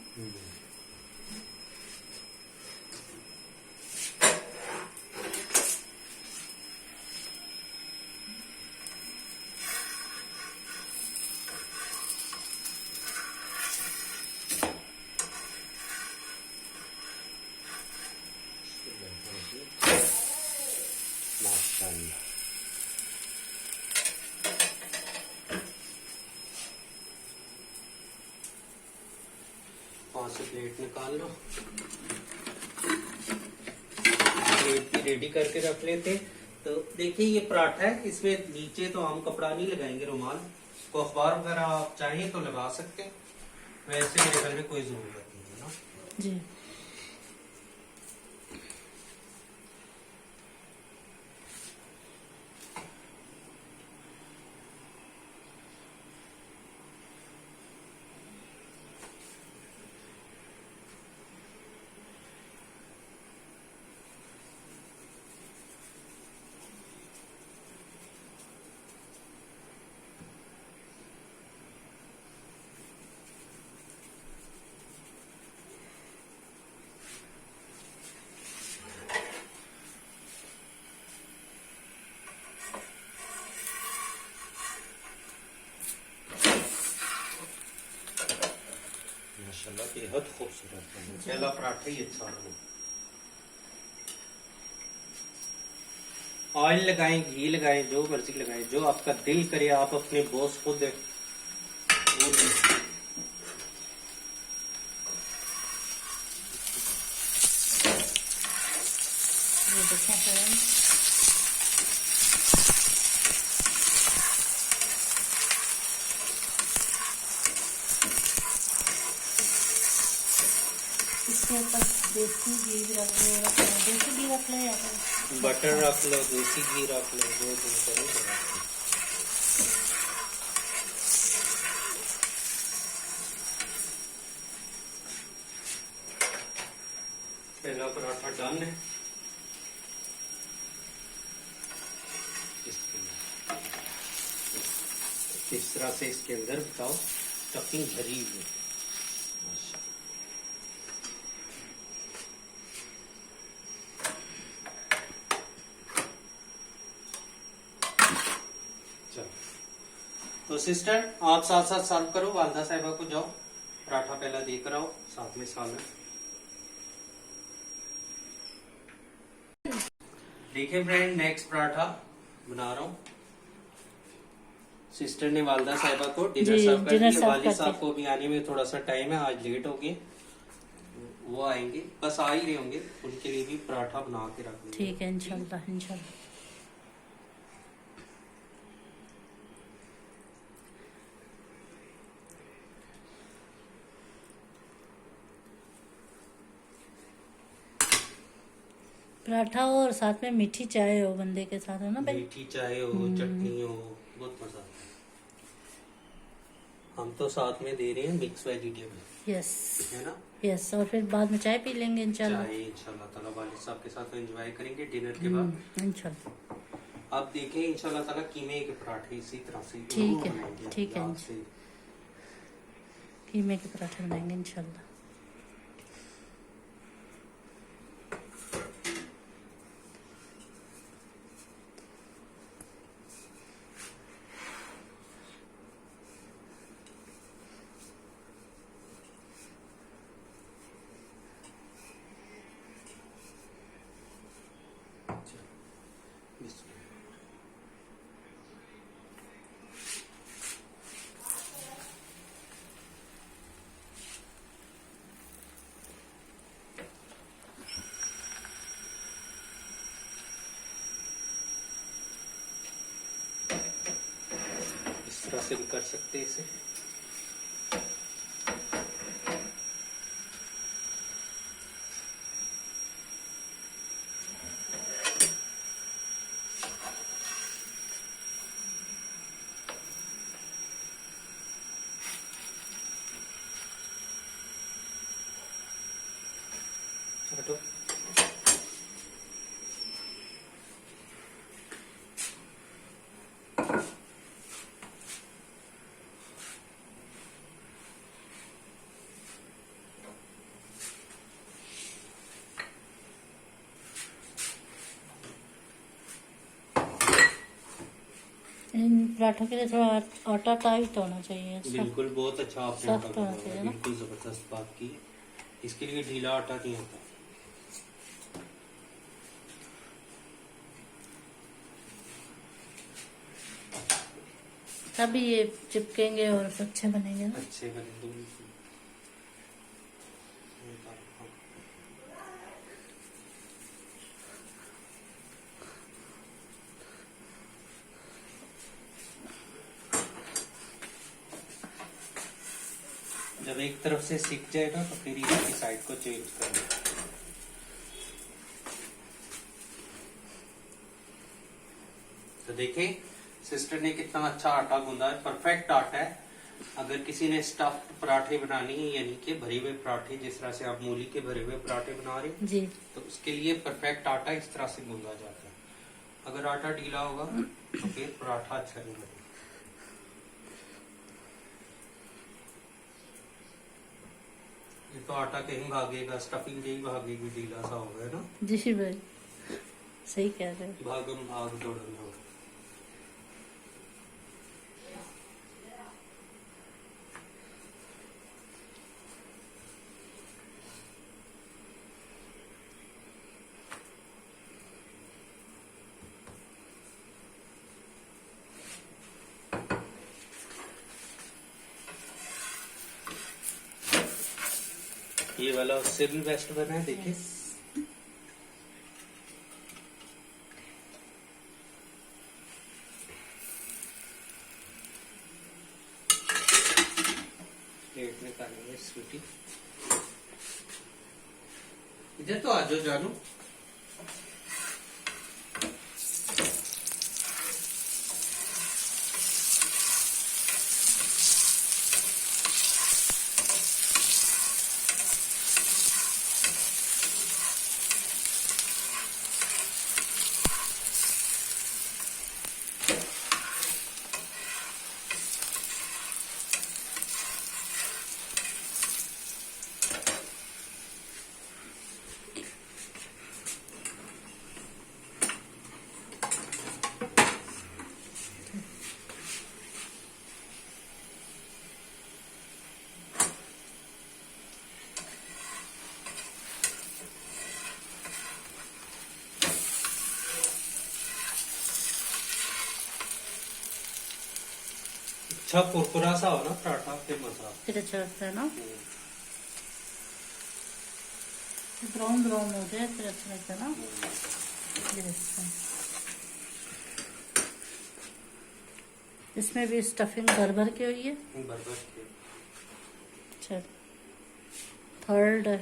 माशाल्लाह। पांच से प्लेट निकाल लो। प्लेट भी रेडी करके रख लेते। तो देखिए ये पराठा है, इसमें नीचे तो हम कपड़ा नहीं लगाएंगे, रुमाल को अखबार वगैरह आप चाहें तो लगा सकते हैं। वैसे मेरे घर में कोई जरूरत नहीं है ना जी। माशाल्लाह बेहद खूबसूरत है। पहला पराठा ही अच्छा बना। ऑयल लगाएं, घी लगाएं, जो मर्जी लगाएं, जो आपका दिल करे। आप अपने बॉस को दे वो दें। ये देखें फ्रेंड्स, इसके ऊपर देसी घी रख लो, देसी घी रख ले या फिर बटर रख लो, देसी घी रख लो, जो दिल करे वो रख लो। पहला पराठा डन है। इस तरह से इसके अंदर बताओ स्टफिंग भरी हुई है। चलो सिस्टर आप साथ साथ सर्व करो, वालदा साहिबा को जाओ पराठा पहला देकर आओ, साथ में सालन। देखिए फ्रेंड, नेक्स्ट पराठा बना रहा हूँ। सिस्टर ने वालदा साहिबा को डिनर जी, सर्व कर डिनर दिया। सर्व वालिद साहब करके। को भी आने में थोड़ा सा टाइम है, आज लेट हो गए, वो आएंगे, बस आ ही रहे होंगे, उनके लिए भी पराठा बना के रख देंगे। ठीक है, इंशाल्लाह इंशाल्लाह। पराठा हो और साथ में मीठी चाय हो बंदे के साथ, है ना भाई? मीठी चाय हो, चटनी हो, बहुत मजा आता है। हम तो साथ में दे रहे हैं मिक्स वेजिटेबल, यस है ना। यस, और फिर बाद में चाय पी लेंगे इंशाल्लाह। चाय इंशाल्लाह ताला वालिद साहब के साथ एंजॉय करेंगे डिनर के बाद। इंशाल्लाह। आप देखें इंशाल्लाह ताला कीमे के पराठे इसी तरह से ठीक है, जरूर बनाएंगे, ठीक है। याद से। कीमे के पराठे बनाएंगे इंशाल्लाह। इस तरह से भी कर सकते हैं इसे। हटो। इन पराठों के लिए थोड़ा आटा टाइट होना चाहिए, बिल्कुल, बहुत अच्छा आपने सख्त आटा होना बनाया, चाहिए ना। बिल्कुल जबरदस्त बात की। इसके लिए ढीला आटा नहीं होता। तभी ये चिपकेंगे और अच्छे बनेंगे ना। अच्छे बने दो। जब एक तरफ से सीख जाएगा तो फिर इसकी साइड को चेंज करना। तो देखें सिस्टर ने कितना अच्छा आटा गूंदा है, परफेक्ट आटा है। अगर किसी ने स्टफ्ड पराठे बनाने हैं, यानी कि भरे हुए पराठे, जिस तरह से आप मूली के भरे हुए पराठे बना रहे हैं, जी, तो उसके लिए परफेक्ट आटा इस तरह से गूंदा जाता है। अगर आटा ढीला होगा तो फिर पराठा अच्छा नहीं बनेगा। ये तो आटा कहीं भागेगा, स्टफिंग कहीं भागेगी, ढीला सा होगा, है ना। जी भाई, सही कह रहे हो। भागम भाग दौड़म दौड़। ये वाला उससे भी बेस्ट बना है, देखिए। प्लेट में डालेंगे स्वीटी। इधर तो आ जाओ जानू। अच्छा कुरकुरा सा हो ना पराठा, फिर मजा आता फिर अच्छा लगता है ना, है। ब्राउन ब्राउन हो जाए फिर अच्छा लगता है ना। ये देखते हैं। इसमें भी स्टफिंग भर भर के हुई है। बर्गर के चल थर्ड है।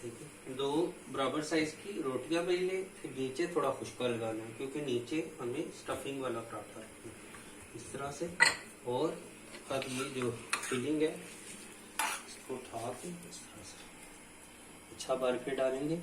ठीक है, 2 बराबर साइज की रोटियां बेलने, फिर नीचे थोड़ा खुशका लगाना है क्योंकि नीचे हमें स्टफिंग वाला पराठा रखना है इस तरह से। और अब ये जो फिलिंग है इसको उठा के इस तरह से अच्छा भर के डालेंगे।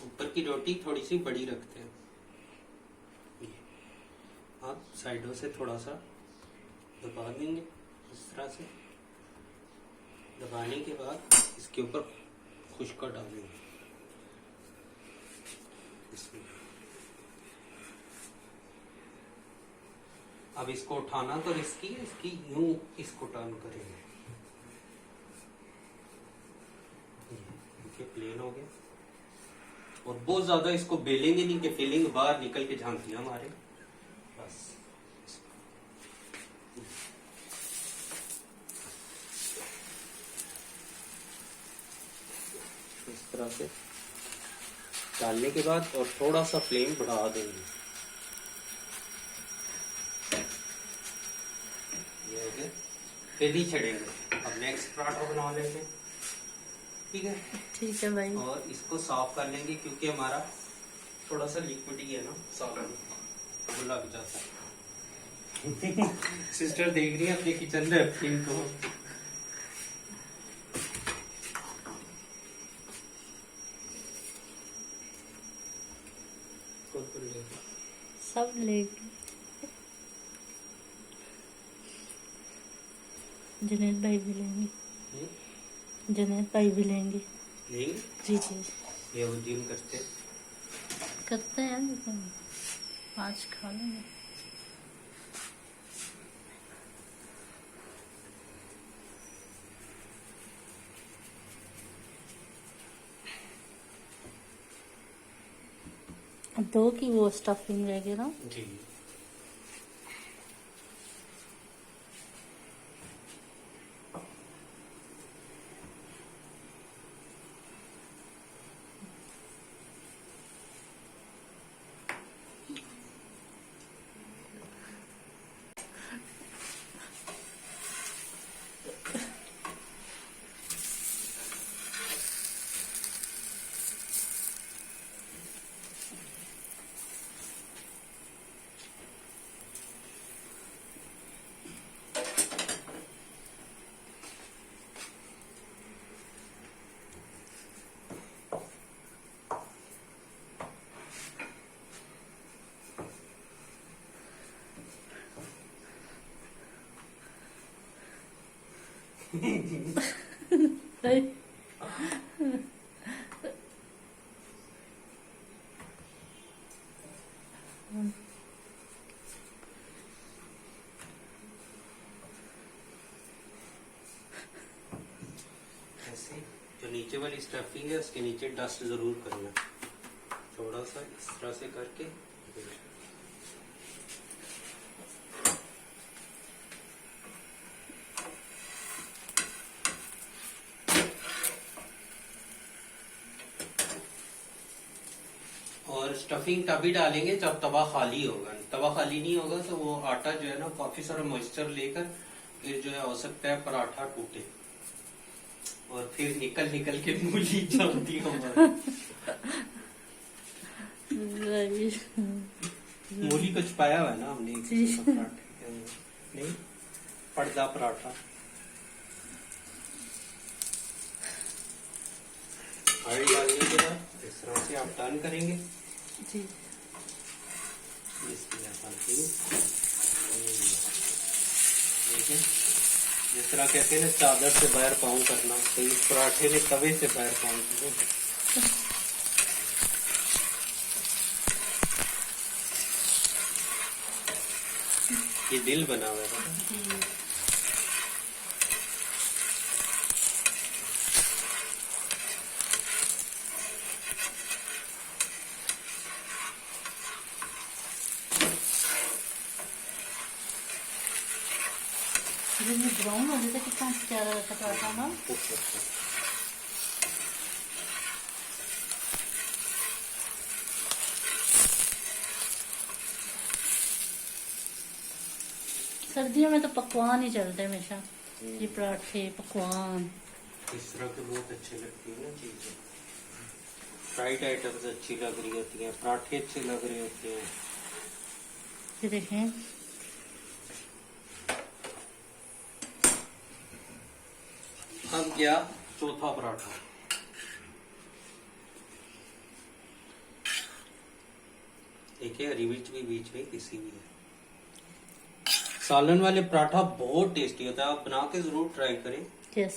ऊपर की रोटी थोड़ी सी बड़ी रखते हैं, आप साइडों से थोड़ा सा दबा देंगे इस तरह से। दबाने के बाद इसके ऊपर खुशका डालेंगे इसमें। अब इसको उठाना तो इसकी यूं इसको टर्न करेंगे, देखिए प्लेन हो गया। और बहुत ज्यादा इसको बेलेंगे नहीं कि फिलिंग बाहर निकल के झांकियां मारे, बस। इस तरह से डालने के बाद और थोड़ा सा फ्लेम बढ़ा देंगे। ये हो गया, फिर नहीं छड़ेंगे। अब नेक्स्ट पराठा बना लेते हैं, ठीक है। ठीक है भाई। और इसको साफ कर लेंगे क्योंकि हमारा थोड़ा सा लिक्विड ही है ना, सालन वो लग जाता है। सिस्टर देख रही है अपने किचन में अपनी को। सब लेके जुनैद भाई भी लेंगे, जुनैद भाई भी लेंगे। नहीं जी जी ये वो जिम करते करते हैं, लेकिन आज खा लेंगे। दो की वो स्टफिंग रहेगी ना। जी। ऐसे जो नीचे वाली स्टफिंग है उसके नीचे डस्ट जरूर करना, थोड़ा सा इस तरह से करके। और स्टफिंग तभी डालेंगे जब तवा खाली होगा। तवा खाली नहीं होगा तो वो आटा जो है ना काफी सारा मॉइस्चर लेकर फिर जो है हो सकता है पराठा टूटे और फिर निकल निकल के मूली जमती हमारी। मूली को छुपाया हुआ है ना हमने एक जी। पराठे के अंदर। नहीं पर्दा पराठा। ऑयल डालने के बाद इस तरह से आप टर्न करेंगे। जी। इसमें देखिए, जिस तरह कहते हैं ना चादर से बाहर पाँव करना, तो इस पराठे में तवे से बाहर पाँव करेंगे। ये दिल बना हुआ है। जब ये ब्राउन हो जाता है कितना प्यारा रहता है पराठा ना। सर्दियों में तो पकवान ही चलते हैं हमेशा, ये पराठे पकवान। इस तरह के बहुत अच्छे लगती है ना चीजें, फ्राइड आइटम्स अच्छी लग रही होती हैं, पराठे अच्छे लग रहे होते हैं। ये देखें, अब गया चौथा पराठा। देखिए हरी मिर्च भी बीच में पिसी हुई है। सालन वाले पराठा बहुत टेस्टी होता है, आप बना के जरूर ट्राई करें। यस।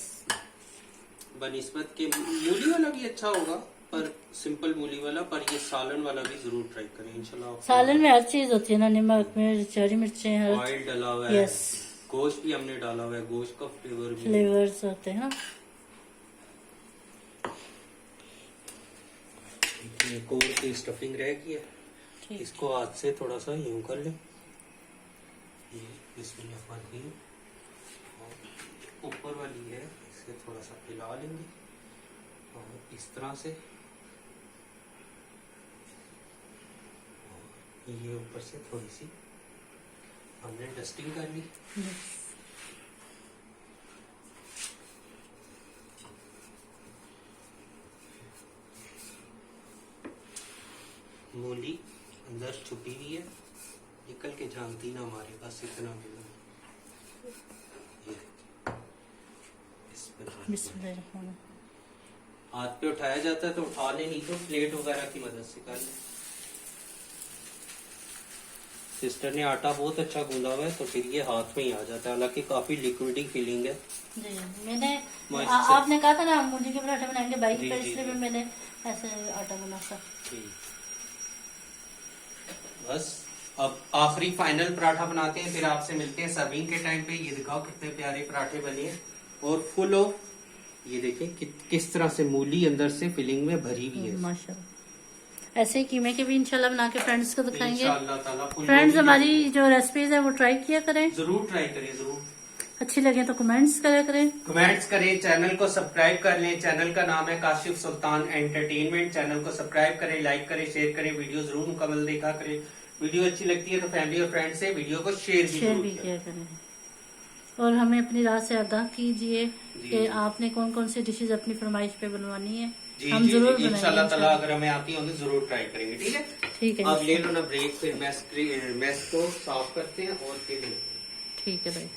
बनिस्बत के मूली वाला भी अच्छा होगा, पर सिंपल मूली वाला, पर ये सालन वाला भी जरूर ट्राई करें इंशाल्लाह। सालन में हर चीज होती है ना, नमक मिर्च हरी मिर्चें हर। ऑयल डला हुआ है। यस। गोश्त भी हमने डाला हुआ है, गोश्त का फ्लेवर भी। फ्लेवर्स होते हैं ना। एक और की स्टफिंग रह गई है, इसको हाथ से थोड़ा सा यूं कर ले, इसमें ऊपर वाली है इसे थोड़ा सा फैला लेंगे और इस तरह से ये ऊपर से थोड़ी सी हमने डस्टिंग कर ली। मूली अंदर छुपी हुई है, निकल के झांकती ना हमारे पास, इतना मिला। बिस्मिल्लाह। हाथ पे उठाया जाता है तो उठा ले, नहीं तो प्लेट वगैरह की मदद से कर ले। सिस्टर ने आटा बहुत अच्छा गूंदा हुआ है तो फिर ये हाथ में ही आ जाता है, हालांकि काफी लिक्विडी फीलिंग है। जी मैंने आपने कहा था ना मूली के पराठे बनाएंगे बाइक पर, इसलिए मैंने ऐसे आटा बना था। बस अब आखिरी फाइनल पराठा बनाते हैं, फिर आपसे मिलते हैं सर्विंग के टाइम पे। ये दिखाओ कितने प्यारे पराठे बने हैं और फुल ऑफ, ये देखें किस तरह से मूली अंदर से फिलिंग में भरी हुई है माशाल्लाह। ऐसे ही कीमे के भी इंशाल्लाह बना के फ्रेंड्स को दिखाएंगे। इंशाल्लाह ताला। फ्रेंड्स हमारी जो रेसिपीज है वो ट्राई किया करें, जरूर ट्राई करें, जरूर अच्छी लगे तो कमेंट्स करा करें। कमेंट्स करें, चैनल को सब्सक्राइब कर लें। चैनल का नाम है काशिफ सुल्तान एंटरटेनमेंट। चैनल को सब्सक्राइब करें, लाइक करें, शेयर करें, वीडियो जरूर मुकम्मल देखा करें। वीडियो अच्छी लगती है तो फैमिली और फ्रेंड से वीडियो को शेयर भी किया करें और हमें अपनी राय से आगाह कीजिए कि आपने कौन कौन सी डिशेज अपनी फरमाइश पे बनवानी है। हम जरूर इंशाल्लाह ताला अगर हमें आती होंगी जरूर ट्राई करेंगे। ठीक है, ठीक है। अब ले लो ना ब्रेक, फिर मेस को साफ करते हैं और फिर ठीक है भाई।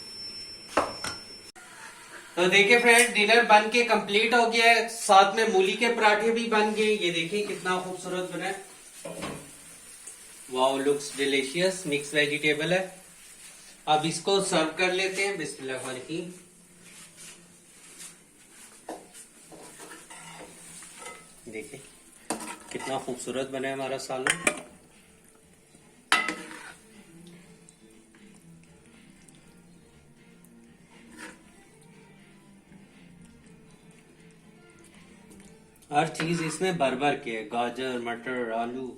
तो देखिए फ्रेंड, डिनर बन के कंप्लीट हो गया है, साथ में मूली के पराठे भी बन गए। ये देखिए कितना खूबसूरत बना है, wow looks delicious. Mix vegetable है। अब इसको सर्व कर लेते हैं। बिस्मिल्लाह। देखिए कितना खूबसूरत बना है हमारा सालन। हर चीज इसमें भर भर के है, गाजर, मटर, आलू।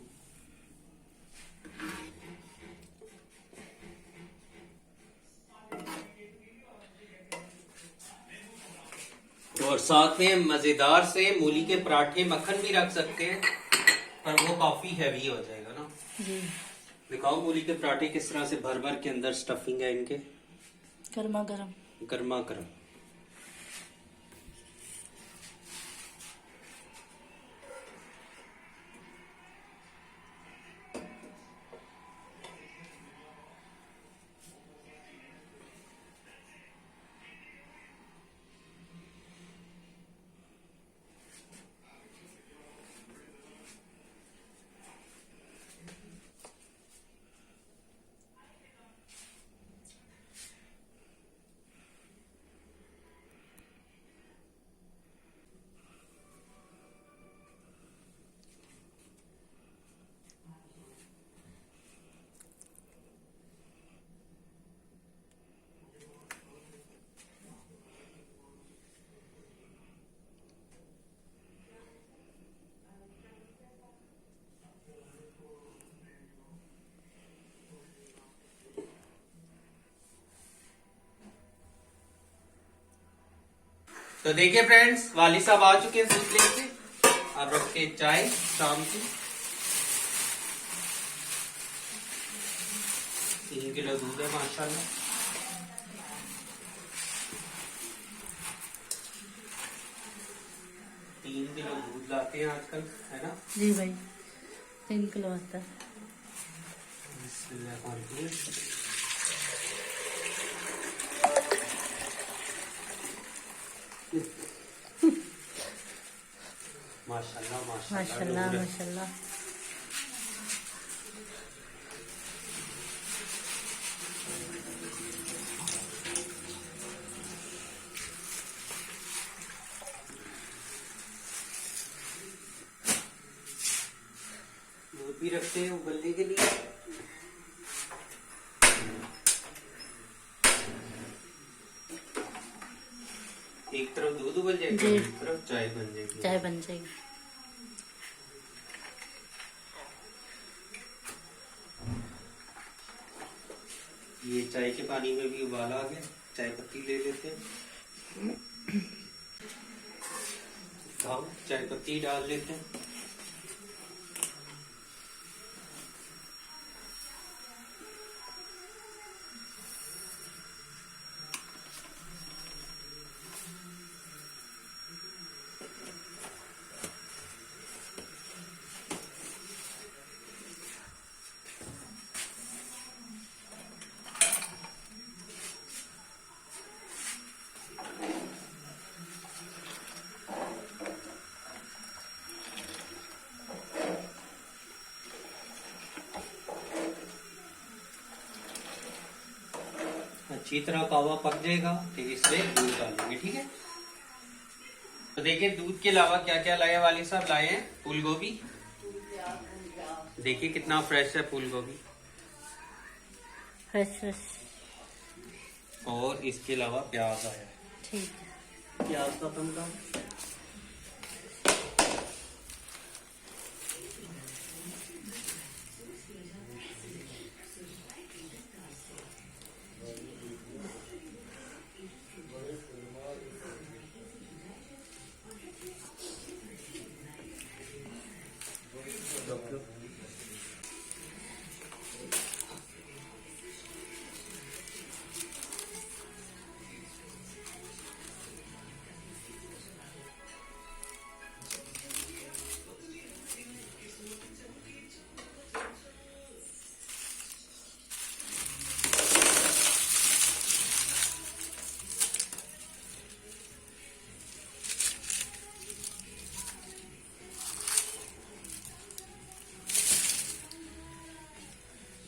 और साथ में मजेदार से मूली के पराठे, मक्खन भी रख सकते हैं, पर वो काफी हैवी हो जाएगा ना जी। दिखाओ मूली के पराठे किस तरह से भर भर के अंदर स्टफिंग है इनके, गर्मा गर्म। गर्मा गर्म। तो देखिए फ्रेंड्स, वाली साहब आ चुके हैं दूध लेके। अब रख के चाय शाम की। 3 किलो दूध है माशाल्लाह। तीन किलो दूध लाते हैं आजकल, है ना? जी भाई, 3 किलो आता है। माशाल्लाह माशाल्लाह माशाल्लाह। दूध भी रखते हैं उबलने के लिए। एक तरफ दूध उबल जाएगा, एक तरफ चाय बन जाएगी। चाय बन जाएगी। ये चाय के पानी में भी उबाल आ गया। चाय पत्ती ले लेते हैं। चाय पत्ती डाल लेते हैं। अच्छी तरह कावा पक जाएगा, फिर इसमें दूध डालेंगे। ठीक है, तो देखिए दूध के अलावा क्या क्या लाए वाली साहब। लाए हैं फूल गोभी। देखिए कितना फ्रेश है फूल गोभी। Fresh fresh. और इसके अलावा प्याज आया है। ठीक है। प्याज का तमका।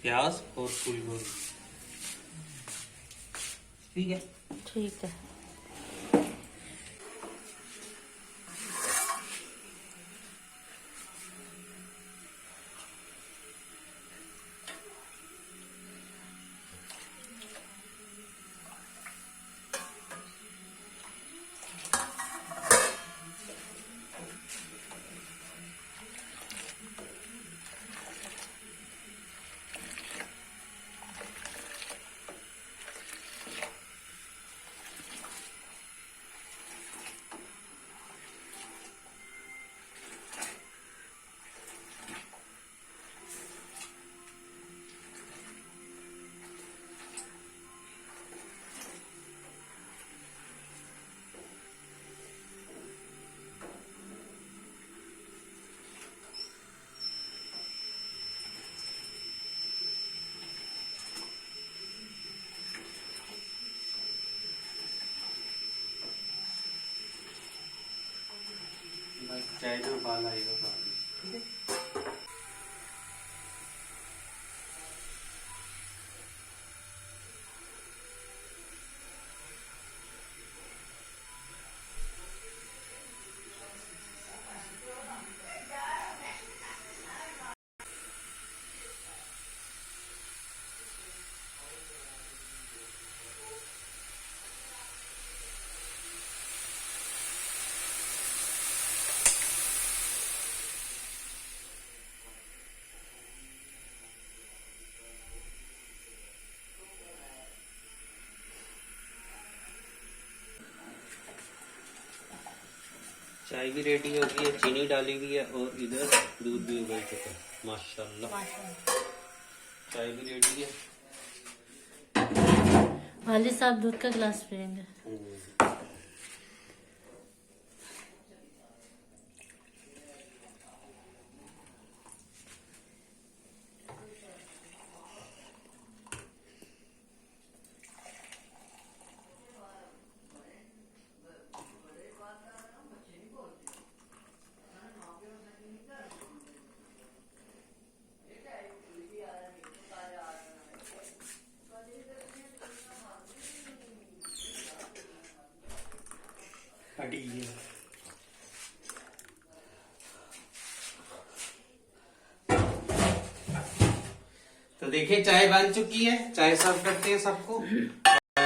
प्याज और फूल गोभी। ठीक है, ठीक है। चाय में उबाल आएगा पानी। ठीक है, चाय भी रेडी हो गई है, चीनी डाली हुई है और इधर दूध भी उबल चुका है। माशाल्लाह चाय भी रेडी है। वालिद साहब दूध का गिलास पियेंगे। तो देखिए चाय बन चुकी है, चाय सर्व करते हैं सबको।